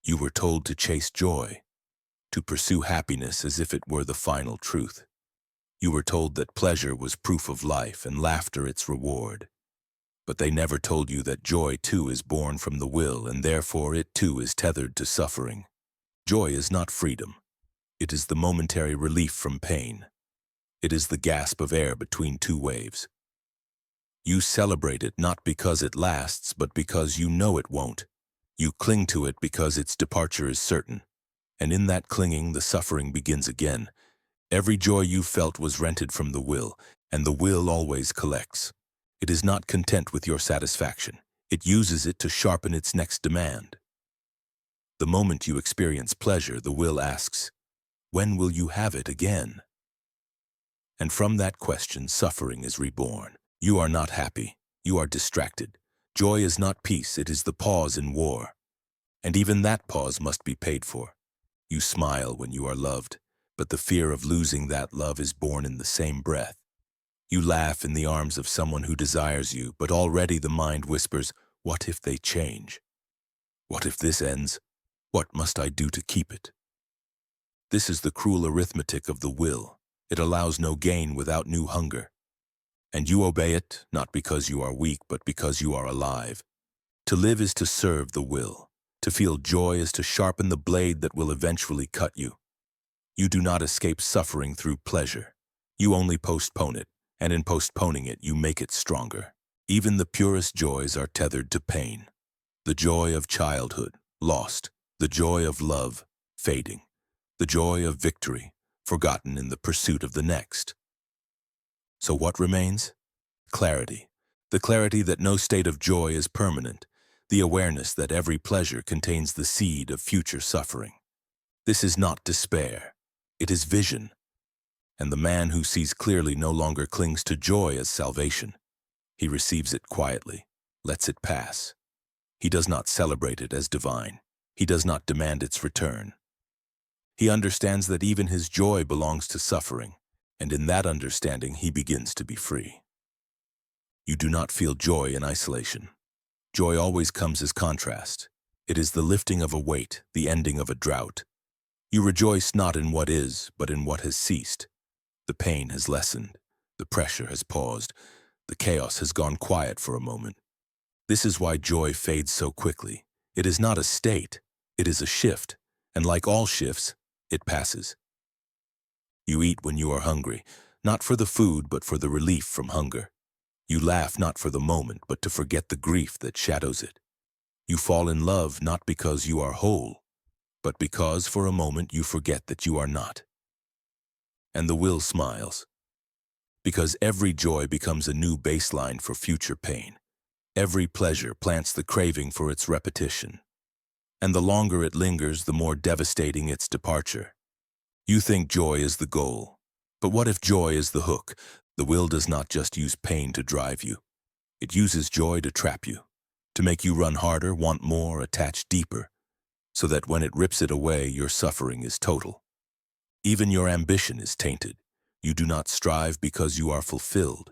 You were told to chase joy, to pursue happiness as if it were the final truth. You were told that pleasure was proof of life and laughter its reward. But they never told you that joy too is born from the will, and therefore it too is tethered to suffering. Joy is not freedom. It is the momentary relief from pain. It is the gasp of air between two waves. You celebrate it not because it lasts, but because you know it won't. You cling to it because its departure is certain. And in that clinging, the suffering begins again. Every joy you felt was rented from the will, and the will always collects. It is not content with your satisfaction. It uses it to sharpen its next demand. The moment you experience pleasure, the will asks, "When will you have it again?" And from that question, suffering is reborn. You are not happy. You are distracted. Joy is not peace. It is the pause in war. And even that pause must be paid for. You smile when you are loved, but the fear of losing that love is born in the same breath. You laugh in the arms of someone who desires you, but already the mind whispers, "What if they change? What if this ends? What must I do to keep it?" This is the cruel arithmetic of the will. It allows no gain without new hunger. And you obey it, not because you are weak, but because you are alive. To live is to serve the will. To feel joy is to sharpen the blade that will eventually cut you. You do not escape suffering through pleasure. You only postpone it, and in postponing it, you make it stronger. Even the purest joys are tethered to pain. The joy of childhood, lost. The joy of love, fading. The joy of victory, forgotten in the pursuit of the next. So what remains? Clarity. The clarity that no state of joy is permanent. The awareness that every pleasure contains the seed of future suffering. This is not despair. It is vision. And the man who sees clearly no longer clings to joy as salvation. He receives it quietly, lets it pass. He does not celebrate it as divine. He does not demand its return. He understands that even his joy belongs to suffering, and in that understanding he begins to be free. You do not feel joy in isolation. Joy always comes as contrast. It is the lifting of a weight, the ending of a drought. You rejoice not in what is, but in what has ceased. The pain has lessened. The pressure has paused. The chaos has gone quiet for a moment. This is why joy fades so quickly. It is not a state. It is a shift, and like all shifts, it passes. You eat when you are hungry, not for the food, but for the relief from hunger. You laugh not for the moment, but to forget the grief that shadows it. You fall in love not because you are whole, but because for a moment you forget that you are not. And the will smiles, because every joy becomes a new baseline for future pain. Every pleasure plants the craving for its repetition. And the longer it lingers, the more devastating its departure. You think joy is the goal, but what if joy is the hook? The will does not just use pain to drive you. It uses joy to trap you, to make you run harder, want more, attach deeper, so that when it rips it away, your suffering is total. Even your ambition is tainted. You do not strive because you are fulfilled.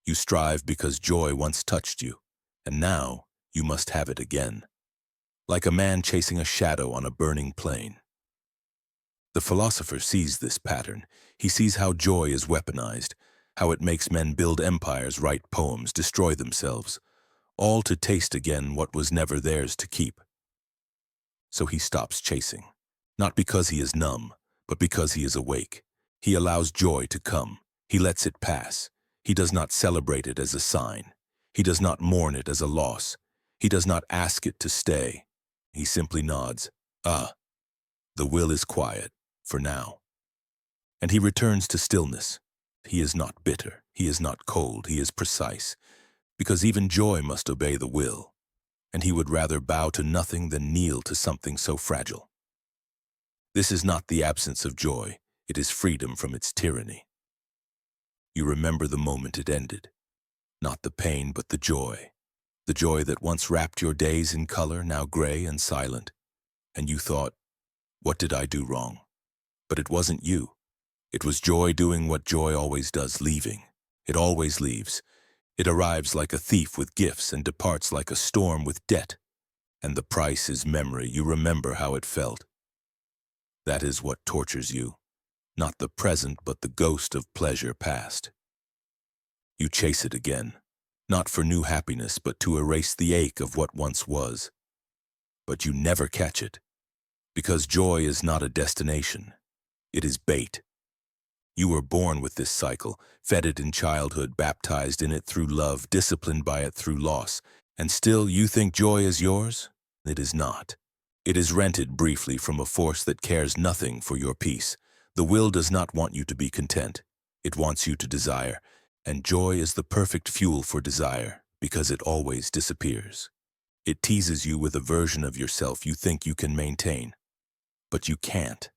You strive because joy once touched you, and now you must have it again. Like a man chasing a shadow on a burning plain. The philosopher sees this pattern. He sees how joy is weaponized, how it makes men build empires, write poems, destroy themselves, all to taste again what was never theirs to keep. So he stops chasing, not because he is numb, but because he is awake. He allows joy to come. He lets it pass. He does not celebrate it as a sign. He does not mourn it as a loss. He does not ask it to stay. He simply nods. Ah, the will is quiet, for now. And he returns to stillness. He is not bitter. He is not cold. He is precise, because even joy must obey the will, and he would rather bow to nothing than kneel to something so fragile. This is not the absence of joy. It is freedom from its tyranny. You remember the moment it ended. Not the pain, but the joy. The joy that once wrapped your days in color, now gray and silent. And you thought, what did I do wrong? But it wasn't you. It was joy doing what joy always does, leaving. It always leaves. It arrives like a thief with gifts and departs like a storm with debt. And the price is memory. You remember how it felt. That is what tortures you. Not the present, but the ghost of pleasure past. You chase it again, not for new happiness, but to erase the ache of what once was. But you never catch it, because joy is not a destination. It is bait. You were born with this cycle, fed it in childhood, baptized in it through love, disciplined by it through loss, and still you think joy is yours? It is not. It is rented briefly from a force that cares nothing for your peace. The will does not want you to be content. It wants you to desire, and joy is the perfect fuel for desire, because it always disappears. It teases you with a version of yourself you think you can maintain. But you can't.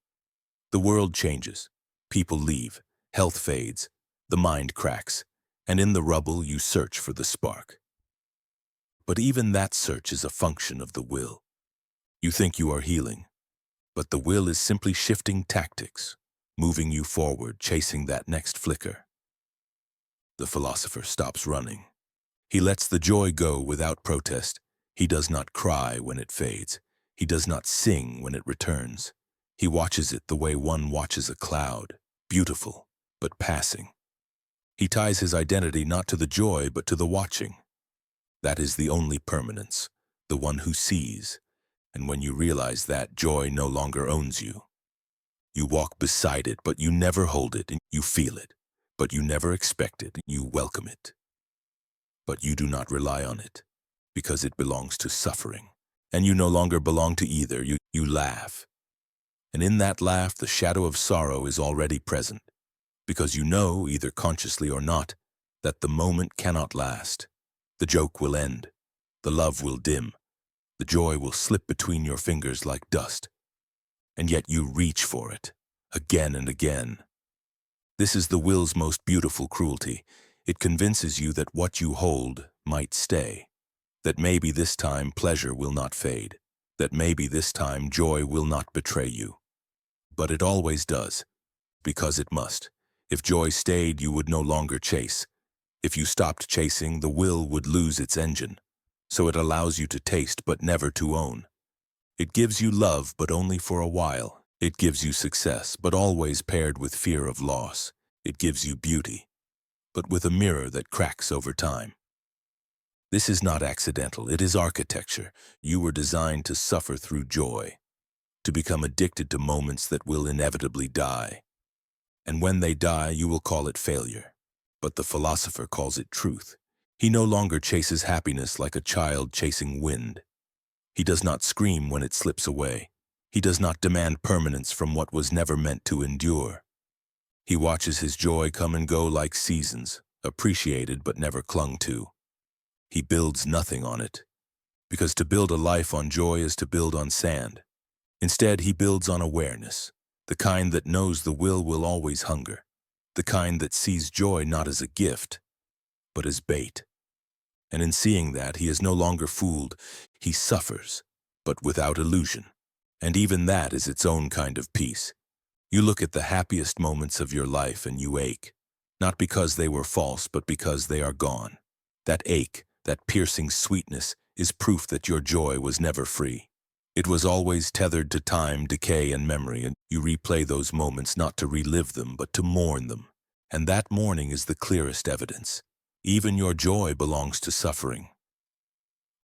The world changes. People leave. Health fades. The mind cracks. And in the rubble you search for the spark. But even that search is a function of the will. You think you are healing, but the will is simply shifting tactics, moving you forward, chasing that next flicker. The philosopher stops running. He lets the joy go without protest. He does not cry when it fades. He does not sing when it returns. He watches it the way one watches a cloud, beautiful, but passing. He ties his identity not to the joy, but to the watching. That is the only permanence, the one who sees. And when you realize that, joy no longer owns you. You walk beside it, but you never hold it, and you feel it, but you never expect it, you welcome it. But you do not rely on it, because it belongs to suffering. And you no longer belong to either. You laugh. And in that laugh, the shadow of sorrow is already present, because you know, either consciously or not, that the moment cannot last. The joke will end. The love will dim. The joy will slip between your fingers like dust. And yet you reach for it, again and again. This is the will's most beautiful cruelty. It convinces you that what you hold might stay, that maybe this time pleasure will not fade, that maybe this time joy will not betray you. But it always does, because it must. If joy stayed, you would no longer chase. If you stopped chasing, the will would lose its engine. So it allows you to taste but never to own. It gives you love, but only for a while. It gives you success, but always paired with fear of loss. It gives you beauty, but with a mirror that cracks over time. This is not accidental, it is architecture. You were designed to suffer through joy, to become addicted to moments that will inevitably die. And when they die, you will call it failure. But the philosopher calls it truth. He no longer chases happiness like a child chasing wind. He does not scream when it slips away. He does not demand permanence from what was never meant to endure. He watches his joy come and go like seasons, appreciated but never clung to. He builds nothing on it, because to build a life on joy is to build on sand. Instead, he builds on awareness, the kind that knows the will always hunger, the kind that sees joy not as a gift, but as bait. And in seeing that, he is no longer fooled. He suffers, but without illusion. And even that is its own kind of peace. You look at the happiest moments of your life and you ache, not because they were false, but because they are gone. That ache, that piercing sweetness, is proof that your joy was never free. It was always tethered to time, decay, and memory, and you replay those moments not to relive them, but to mourn them. And that mourning is the clearest evidence. Even your joy belongs to suffering.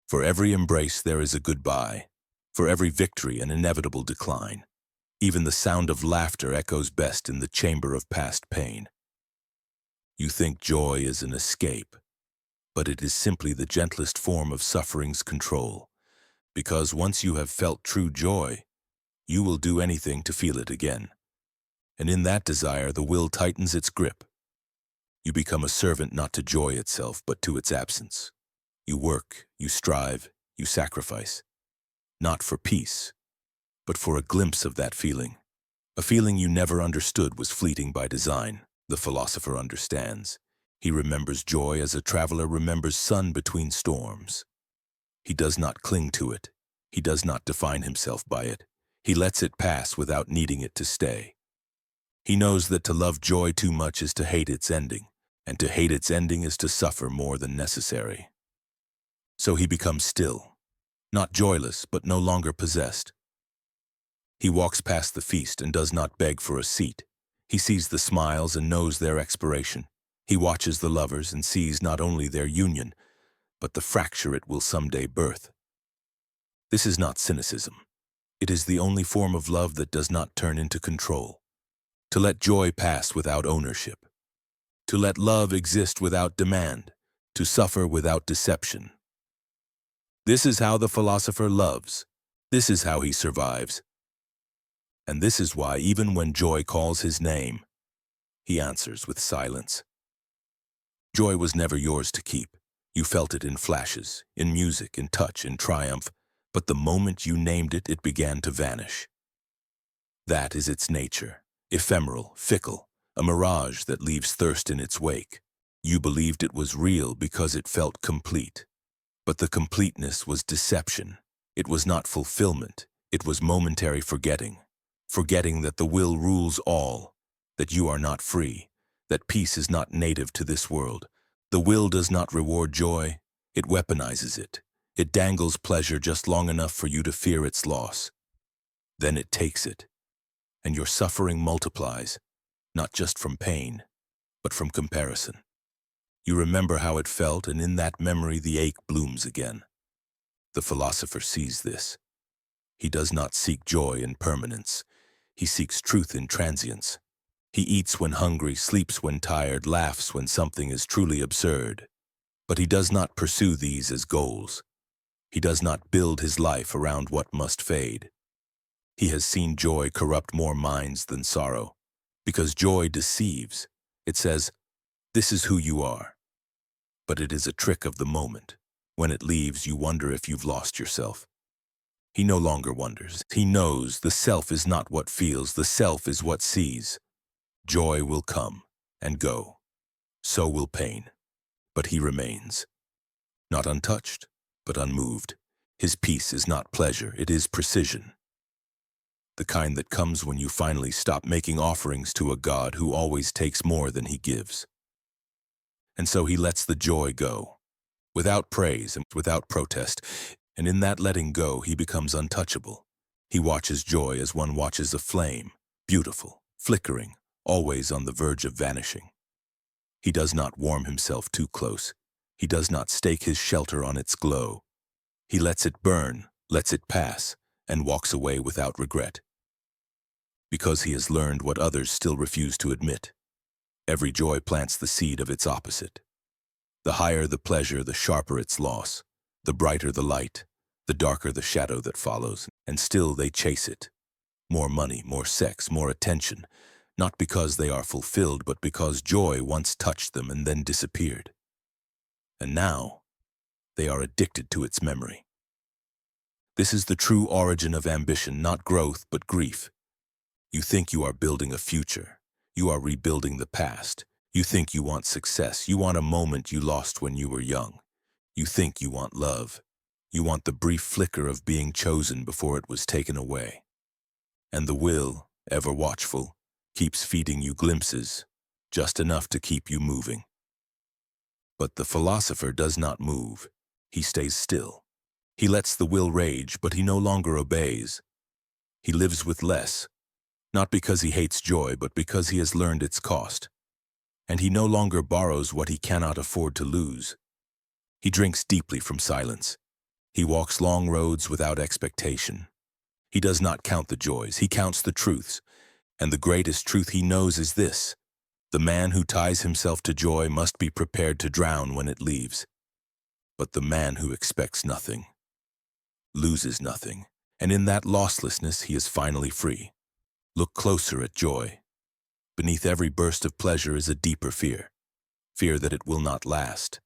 For every embrace there is a goodbye. For every victory an inevitable decline. Even the sound of laughter echoes best in the chamber of past pain. You think joy is an escape, but it is simply the gentlest form of suffering's control. Because once you have felt true joy, you will do anything to feel it again. And in that desire, the will tightens its grip. You become a servant not to joy itself, but to its absence. You work, you strive, you sacrifice. Not for peace, but for a glimpse of that feeling. A feeling you never understood was fleeting by design. The philosopher understands. He remembers joy as a traveler remembers sun between storms. He does not cling to it. He does not define himself by it. He lets it pass without needing it to stay. He knows that to love joy too much is to hate its ending, and to hate its ending is to suffer more than necessary. So he becomes still, not joyless, but no longer possessed. He walks past the feast and does not beg for a seat. He sees the smiles and knows their expiration. He watches the lovers and sees not only their union, but the fracture it will someday birth. This is not cynicism. It is the only form of love that does not turn into control. To let joy pass without ownership. To let love exist without demand. To suffer without deception. This is how the philosopher loves. This is how he survives. And this is why, even when joy calls his name, he answers with silence. Joy was never yours to keep. You felt it in flashes, in music, in touch, in triumph, but the moment you named it, it began to vanish. That is its nature, ephemeral, fickle, a mirage that leaves thirst in its wake. You believed it was real because it felt complete. But the completeness was deception. It was not fulfillment. It was momentary forgetting. Forgetting that the will rules all, that you are not free, that peace is not native to this world. The will does not reward joy. It weaponizes it. It dangles pleasure just long enough for you to fear its loss. Then it takes it, and your suffering multiplies, not just from pain, but from comparison. You remember how it felt, and in that memory the ache blooms again. The philosopher sees this. He does not seek joy in permanence. He seeks truth in transience. He eats when hungry, sleeps when tired, laughs when something is truly absurd. But he does not pursue these as goals. He does not build his life around what must fade. He has seen joy corrupt more minds than sorrow, because joy deceives. It says, "This is who you are." But it is a trick of the moment. When it leaves, you wonder if you've lost yourself. He no longer wonders. He knows the self is not what feels, the self is what sees. Joy will come and go. So will pain. But he remains. Not untouched, but unmoved. His peace is not pleasure, it is precision. The kind that comes when you finally stop making offerings to a God who always takes more than he gives. And so he lets the joy go, without praise and without protest, and in that letting go he becomes untouchable. He watches joy as one watches a flame, beautiful, flickering, always on the verge of vanishing. He does not warm himself too close. He does not stake his shelter on its glow. He lets it burn, lets it pass, and walks away without regret. Because he has learned what others still refuse to admit. Every joy plants the seed of its opposite. The higher the pleasure, the sharper its loss. The brighter the light, the darker the shadow that follows, and still they chase it. More money, more sex, more attention, not because they are fulfilled, but because joy once touched them and then disappeared. And now, they are addicted to its memory. This is the true origin of ambition, not growth, but grief. You think you are building a future. You are rebuilding the past. You think you want success. You want a moment you lost when you were young. You think you want love. You want the brief flicker of being chosen before it was taken away. And the will, ever watchful, keeps feeding you glimpses, just enough to keep you moving. But the philosopher does not move. He stays still. He lets the will rage, but he no longer obeys. He lives with less, not because he hates joy, but because he has learned its cost. And he no longer borrows what he cannot afford to lose. He drinks deeply from silence. He walks long roads without expectation. He does not count the joys, he counts the truths. And the greatest truth he knows is this: the man who ties himself to joy must be prepared to drown when it leaves. But the man who expects nothing loses nothing, and in that losslessness he is finally free. Look closer at joy. Beneath every burst of pleasure is a deeper fear. Fear that it will not last.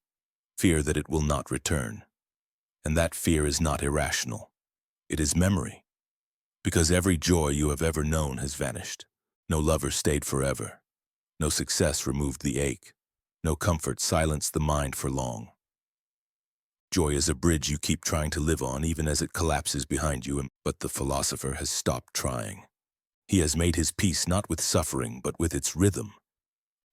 Fear that it will not return. And that fear is not irrational. It is memory. Because every joy you have ever known has vanished. No lover stayed forever. No success removed the ache. No comfort silenced the mind for long. Joy is a bridge you keep trying to live on even as it collapses behind you, but the philosopher has stopped trying. He has made his peace not with suffering, but with its rhythm.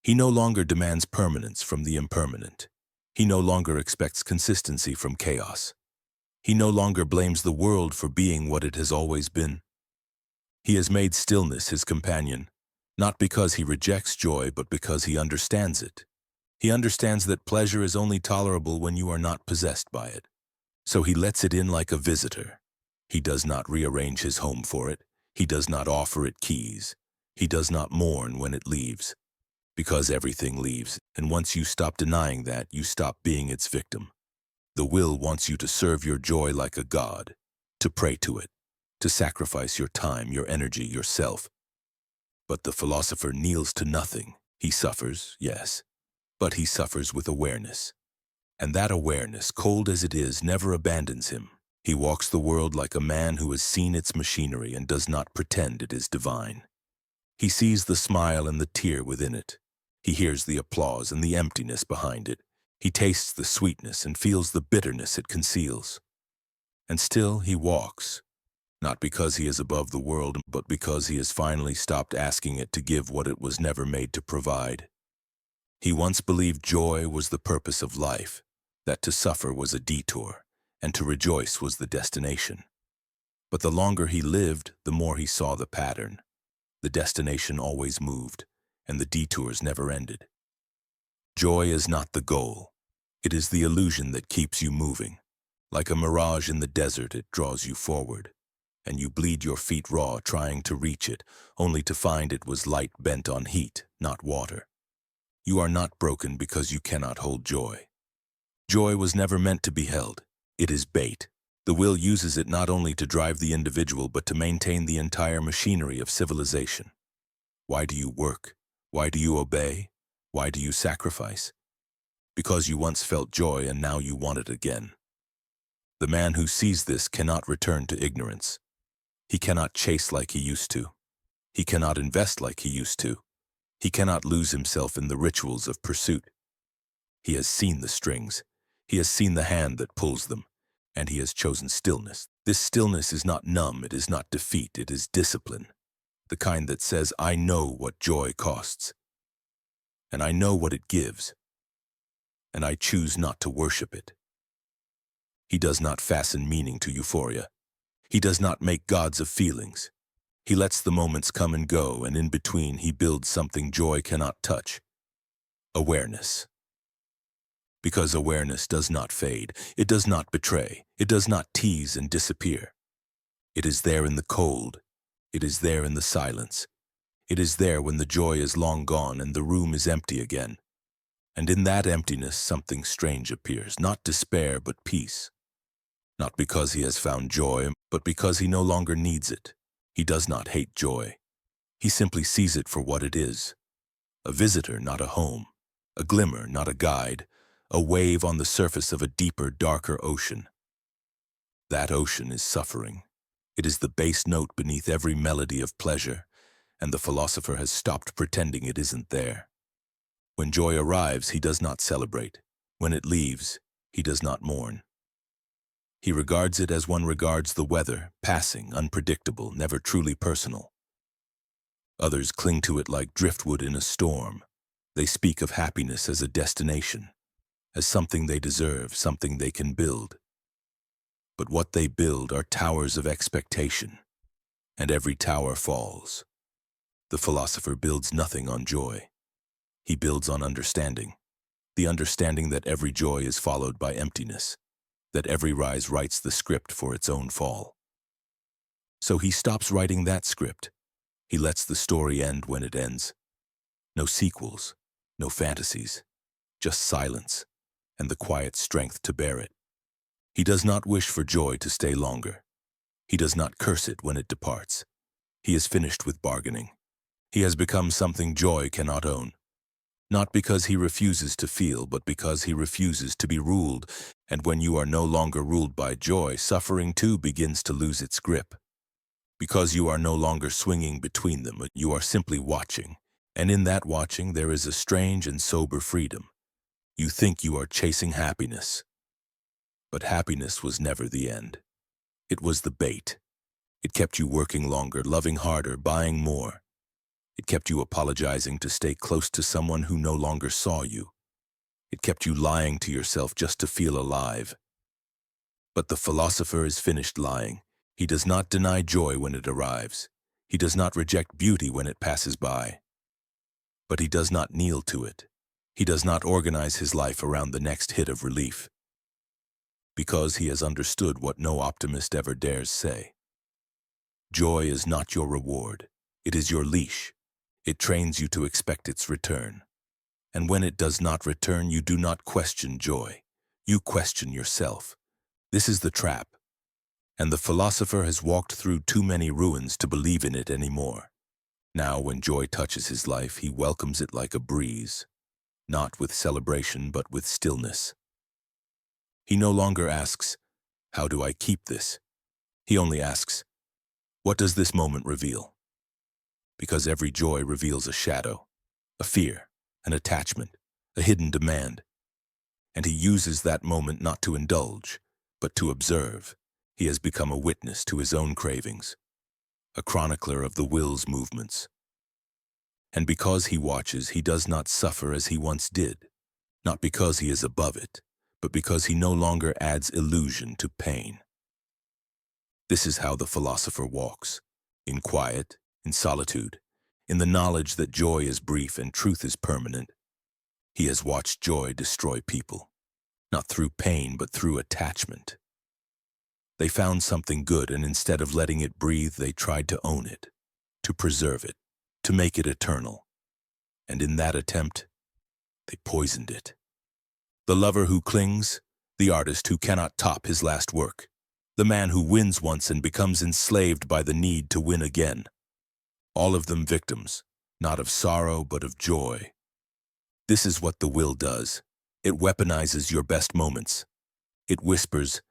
He no longer demands permanence from the impermanent. He no longer expects consistency from chaos. He no longer blames the world for being what it has always been. He has made stillness his companion, not because he rejects joy, but because he understands it. He understands that pleasure is only tolerable when you are not possessed by it. So he lets it in like a visitor. He does not rearrange his home for it. He does not offer it keys. He does not mourn when it leaves, because everything leaves, and once you stop denying that, you stop being its victim. The will wants you to serve your joy like a god, to pray to it, to sacrifice your time, your energy, yourself. But the philosopher kneels to nothing. He suffers, yes, but he suffers with awareness. And that awareness, cold as it is, never abandons him. He walks the world like a man who has seen its machinery and does not pretend it is divine. He sees the smile and the tear within it. He hears the applause and the emptiness behind it. He tastes the sweetness and feels the bitterness it conceals. And still he walks, not because he is above the world, but because he has finally stopped asking it to give what it was never made to provide. He once believed joy was the purpose of life, that to suffer was a detour, and to rejoice was the destination. But the longer he lived, the more he saw the pattern. The destination always moved, and the detours never ended. Joy is not the goal. It is the illusion that keeps you moving. Like a mirage in the desert, it draws you forward, and you bleed your feet raw trying to reach it, only to find it was light bent on heat, not water. You are not broken because you cannot hold joy. Joy was never meant to be held. It is bait. The will uses it not only to drive the individual, but to maintain the entire machinery of civilization. Why do you work? Why do you obey? Why do you sacrifice? Because you once felt joy and now you want it again. The man who sees this cannot return to ignorance. He cannot chase like he used to. He cannot invest like he used to. He cannot lose himself in the rituals of pursuit. He has seen the strings. He has seen the hand that pulls them, and he has chosen stillness. This stillness is not numb, it is not defeat, it is discipline. The kind that says, I know what joy costs, and I know what it gives, and I choose not to worship it. He does not fasten meaning to euphoria. He does not make gods of feelings. He lets the moments come and go, and in between he builds something joy cannot touch. Awareness. Because awareness does not fade, it does not betray, it does not tease and disappear. It is there in the cold, it is there in the silence. It is there when the joy is long gone and the room is empty again. And in that emptiness something strange appears, not despair but peace. Not because he has found joy, but because he no longer needs it. He does not hate joy. He simply sees it for what it is. A visitor, not a home. A glimmer, not a guide. A wave on the surface of a deeper, darker ocean. That ocean is suffering. It is the bass note beneath every melody of pleasure, and the philosopher has stopped pretending it isn't there. When joy arrives, he does not celebrate. When it leaves, he does not mourn. He regards it as one regards the weather, passing, unpredictable, never truly personal. Others cling to it like driftwood in a storm. They speak of happiness as a destination, as something they deserve, something they can build. But what they build are towers of expectation, and every tower falls. The philosopher builds nothing on joy. He builds on understanding, the understanding that every joy is followed by emptiness, that every rise writes the script for its own fall. So he stops writing that script. He lets the story end when it ends. No sequels, no fantasies, just silence, and the quiet strength to bear it. He does not wish for joy to stay longer. He does not curse it when it departs. He is finished with bargaining. He has become something joy cannot own. Not because he refuses to feel, but because he refuses to be ruled. And when you are no longer ruled by joy, suffering too begins to lose its grip. Because you are no longer swinging between them, you are simply watching. And in that watching, there is a strange and sober freedom. You think you are chasing happiness. But happiness was never the end. It was the bait. It kept you working longer, loving harder, buying more. It kept you apologizing to stay close to someone who no longer saw you. It kept you lying to yourself just to feel alive. But the philosopher is finished lying. He does not deny joy when it arrives. He does not reject beauty when it passes by. But he does not kneel to it. He does not organize his life around the next hit of relief. Because he has understood what no optimist ever dares say. Joy is not your reward. It is your leash. It trains you to expect its return. And when it does not return, you do not question joy. You question yourself. This is the trap. And the philosopher has walked through too many ruins to believe in it anymore. Now, when joy touches his life, he welcomes it like a breeze, not with celebration, but with stillness. He no longer asks, "How do I keep this?" He only asks, "What does this moment reveal?" Because every joy reveals a shadow, a fear, an attachment, a hidden demand. And he uses that moment not to indulge, but to observe. He has become a witness to his own cravings, a chronicler of the will's movements. And because he watches, he does not suffer as he once did, not because he is above it, but because he no longer adds illusion to pain. This is how the philosopher walks, in quiet, in solitude, in the knowledge that joy is brief and truth is permanent. He has watched joy destroy people, not through pain, but through attachment. They found something good, and instead of letting it breathe, they tried to own it, to preserve it, to make it eternal. And in that attempt, they poisoned it. The lover who clings, the artist who cannot top his last work, the man who wins once and becomes enslaved by the need to win again. All of them victims, not of sorrow, but of joy. This is what the will does. It weaponizes your best moments. It whispers,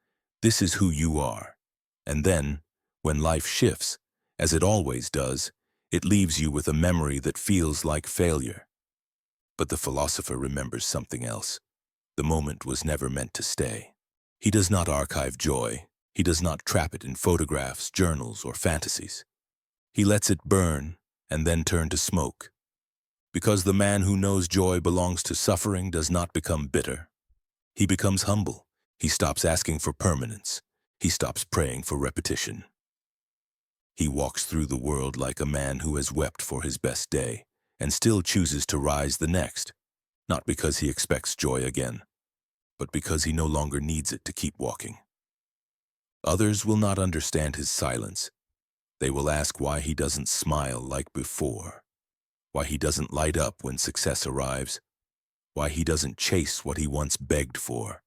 "This is who you are." And then, when life shifts, as it always does, it leaves you with a memory that feels like failure. But the philosopher remembers something else. The moment was never meant to stay. He does not archive joy. He does not trap it in photographs, journals, or fantasies. He lets it burn and then turn to smoke. Because the man who knows joy belongs to suffering does not become bitter. He becomes humble. He stops asking for permanence. He stops praying for repetition. He walks through the world like a man who has wept for his best day and still chooses to rise the next, not because he expects joy again, but because he no longer needs it to keep walking. Others will not understand his silence. They will ask why he doesn't smile like before, why he doesn't light up when success arrives, why he doesn't chase what he once begged for.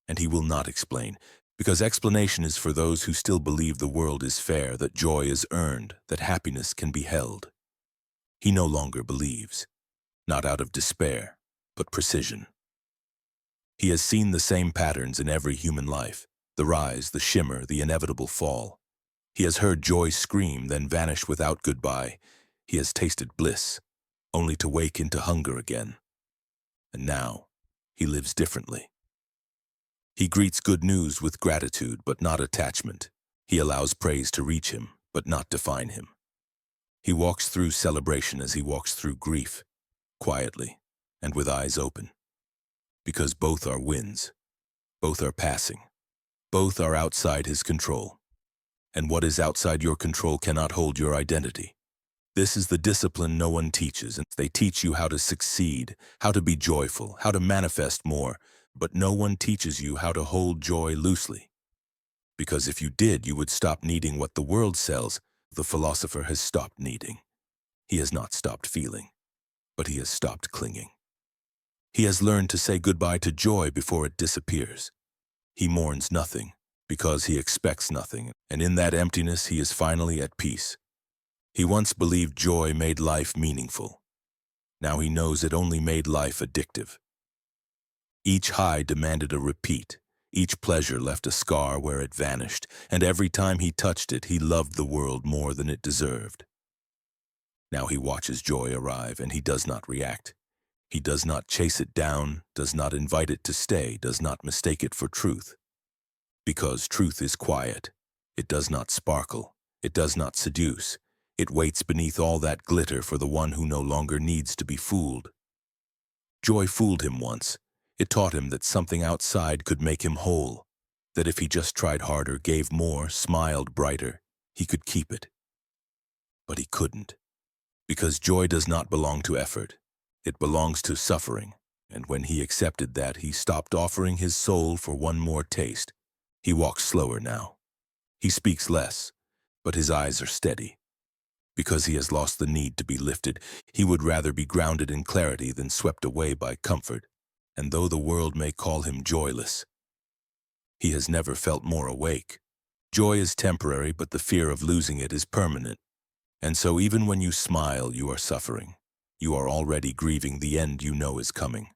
And he will not explain, because explanation is for those who still believe the world is fair, that joy is earned, that happiness can be held. He no longer believes, not out of despair, but precision. He has seen the same patterns in every human life, the rise, the shimmer, the inevitable fall. He has heard joy scream, then vanish without goodbye. He has tasted bliss, only to wake into hunger again. And now, he lives differently. He greets good news with gratitude, but not attachment. He allows praise to reach him, but not define him. He walks through celebration as he walks through grief, quietly and with eyes open. Because both are wins, both are passing, both are outside his control. And what is outside your control cannot hold your identity. This is the discipline no one teaches, and they teach you how to succeed, how to be joyful, how to manifest more, but no one teaches you how to hold joy loosely. Because if you did, you would stop needing what the world sells. The philosopher has stopped needing. He has not stopped feeling, but he has stopped clinging. He has learned to say goodbye to joy before it disappears. He mourns nothing, because he expects nothing, and in that emptiness he is finally at peace. He once believed joy made life meaningful. Now he knows it only made life addictive. Each high demanded a repeat. Each pleasure left a scar where it vanished, and every time he touched it, he loved the world more than it deserved. Now he watches joy arrive, and he does not react. He does not chase it down, does not invite it to stay, does not mistake it for truth. Because truth is quiet. It does not sparkle. It does not seduce. It waits beneath all that glitter for the one who no longer needs to be fooled. Joy fooled him once. It taught him that something outside could make him whole. that if he just tried harder, gave more, smiled brighter, he could keep it. But he couldn't, because joy does not belong to effort. It belongs to suffering, and when he accepted that, he stopped offering his soul for one more taste. He walks slower now. He speaks less, but his eyes are steady. Because he has lost the need to be lifted, he would rather be grounded in clarity than swept away by comfort. And though the world may call him joyless, he has never felt more awake. Joy is temporary, but the fear of losing it is permanent. And so even when you smile, you are suffering. You are already grieving the end you know is coming.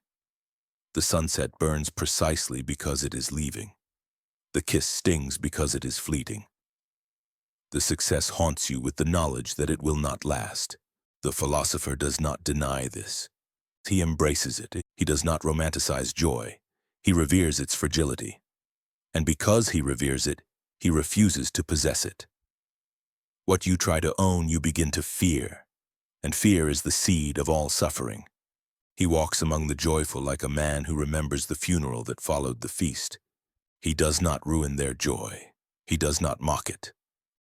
The sunset burns precisely because it is leaving. The kiss stings because it is fleeting. The success haunts you with the knowledge that it will not last. The philosopher does not deny this. He embraces it. He does not romanticize joy. He reveres its fragility. And because he reveres it, he refuses to possess it. What you try to own, you begin to fear. And fear is the seed of all suffering. He walks among the joyful like a man who remembers the funeral that followed the feast. He does not ruin their joy. He does not mock it.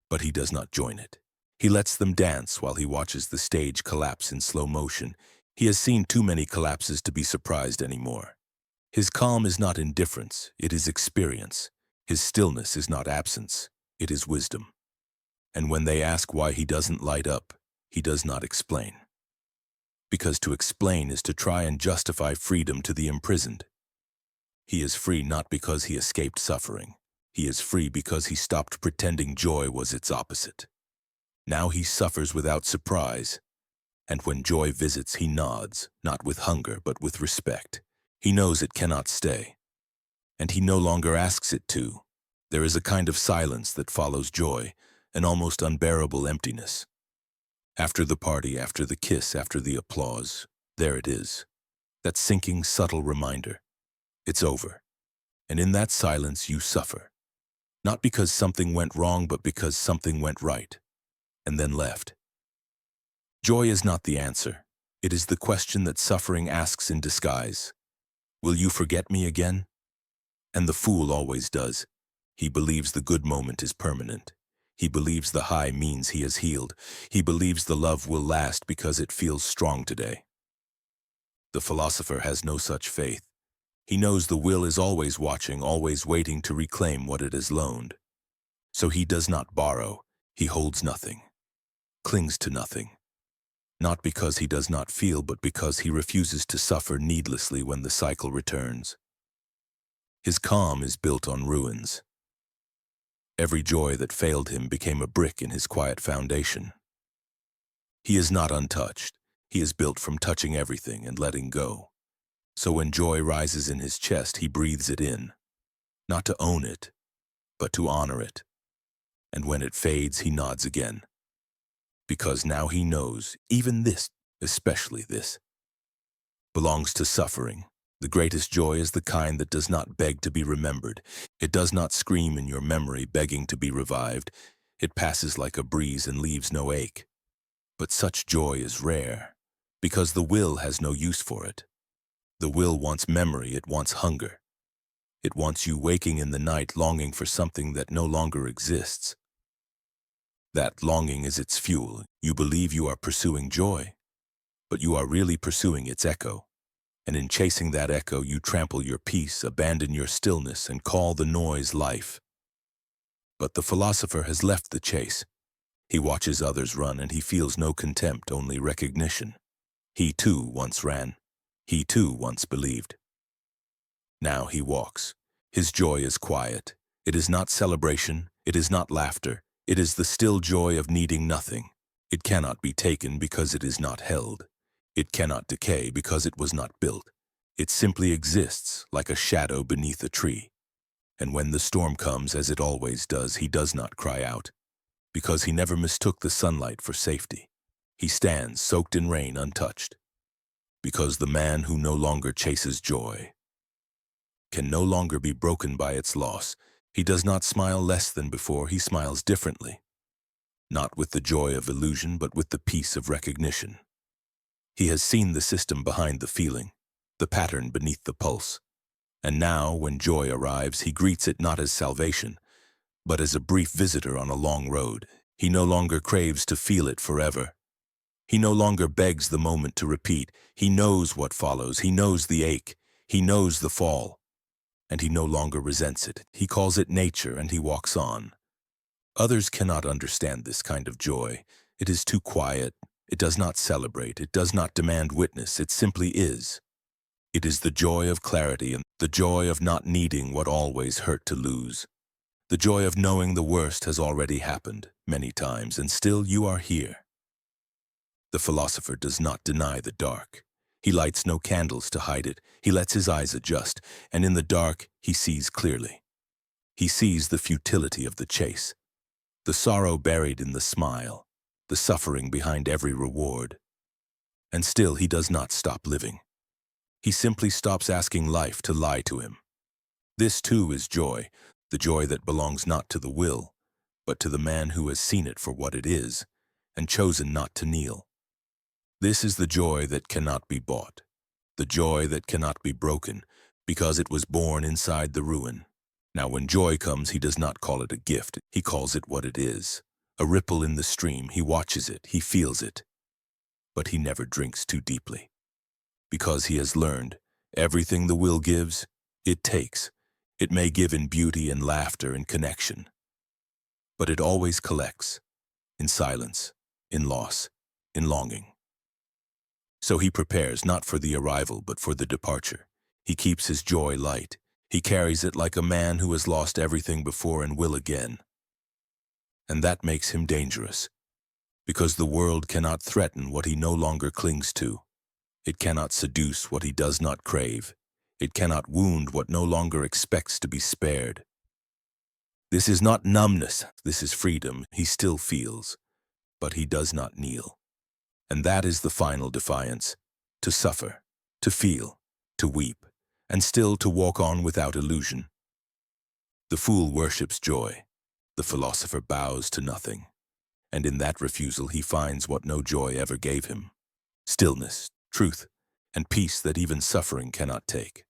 But he does not join it. He lets them dance while he watches the stage collapse in slow motion. He has seen too many collapses to be surprised anymore. His calm is not indifference, it is experience. His stillness is not absence, it is wisdom. And when they ask why he doesn't light up, he does not explain. Because to explain is to try and justify freedom to the imprisoned. He is free not because he escaped suffering. He is free because he stopped pretending joy was its opposite. Now he suffers without surprise, and when joy visits, he nods, not with hunger but with respect. He knows it cannot stay, and he no longer asks it to. There is a kind of silence that follows joy, an almost unbearable emptiness. After the party, after the kiss, after the applause, there it is, that sinking, subtle reminder. It's over, and in that silence you suffer. Not because something went wrong, but because something went right, and then left. Joy is not the answer. It is the question that suffering asks in disguise. Will you forget me again? And the fool always does. He believes the good moment is permanent. He believes the high means he has healed. He believes the love will last because it feels strong today. The philosopher has no such faith. He knows the will is always watching, always waiting to reclaim what it has loaned. So he does not borrow, he holds nothing, clings to nothing. Not because he does not feel, but because he refuses to suffer needlessly when the cycle returns. His calm is built on ruins. Every joy that failed him became a brick in his quiet foundation. He is not untouched. He is built from touching everything and letting go. So when joy rises in his chest, he breathes it in, not to own it, but to honor it. And when it fades, he nods again. Because now he knows, even this, especially this, belongs to suffering. The greatest joy is the kind that does not beg to be remembered. It does not scream in your memory begging to be revived. It passes like a breeze and leaves no ache. But such joy is rare, because the will has no use for it. The will wants memory, it wants hunger. It wants you waking in the night longing for something that no longer exists. That longing is its fuel. You believe you are pursuing joy, but you are really pursuing its echo. And in chasing that echo, you trample your peace, abandon your stillness, and call the noise life. But the philosopher has left the chase. He watches others run, and he feels no contempt, only recognition. He too once ran. He too once believed. Now he walks. His joy is quiet. It is not celebration. It is not laughter. It is the still joy of needing nothing. It cannot be taken because it is not held. It cannot decay because it was not built. It simply exists like a shadow beneath a tree. And when the storm comes, as it always does, he does not cry out, because he never mistook the sunlight for safety. He stands soaked in rain, untouched. Because the man who no longer chases joy can no longer be broken by its loss. He does not smile less than before, he smiles differently. Not with the joy of illusion, but with the peace of recognition. He has seen the system behind the feeling, the pattern beneath the pulse, And now, when joy arrives, he greets it not as salvation, but as a brief visitor on a long road. He no longer craves to feel it forever. He no longer begs the moment to repeat. He knows what follows. He knows the ache. He knows the fall. And he no longer resents it. He calls it nature, and he walks on. Others cannot understand this kind of joy. It is too quiet. It does not celebrate. It does not demand witness. It simply is. It is the joy of clarity and the joy of not needing what always hurt to lose. The joy of knowing the worst has already happened many times, and still you are here. The philosopher does not deny the dark. He lights no candles to hide it. He lets his eyes adjust, and in the dark he sees clearly. He sees the futility of the chase, the sorrow buried in the smile, the suffering behind every reward. And still he does not stop living. He simply stops asking life to lie to him. This too is joy, the joy that belongs not to the will, but to the man who has seen it for what it is, and chosen not to kneel. This is the joy that cannot be bought, the joy that cannot be broken, because it was born inside the ruin. Now when joy comes, he does not call it a gift, he calls it what it is. A ripple in the stream, he watches it, he feels it. But he never drinks too deeply, because he has learned, everything the will gives, it takes. It may give in beauty and laughter and connection, but it always collects, in silence, in loss, in longing. So he prepares not for the arrival, but for the departure. He keeps his joy light. He carries it like a man who has lost everything before and will again. And that makes him dangerous, because the world cannot threaten what he no longer clings to. It cannot seduce what he does not crave. It cannot wound what no longer expects to be spared. This is not numbness, this is freedom. He still feels, but he does not kneel. And that is the final defiance, to suffer, to feel, to weep, and still to walk on without illusion. The fool worships joy, the philosopher bows to nothing, and in that refusal he finds what no joy ever gave him: stillness, truth, and peace that even suffering cannot take.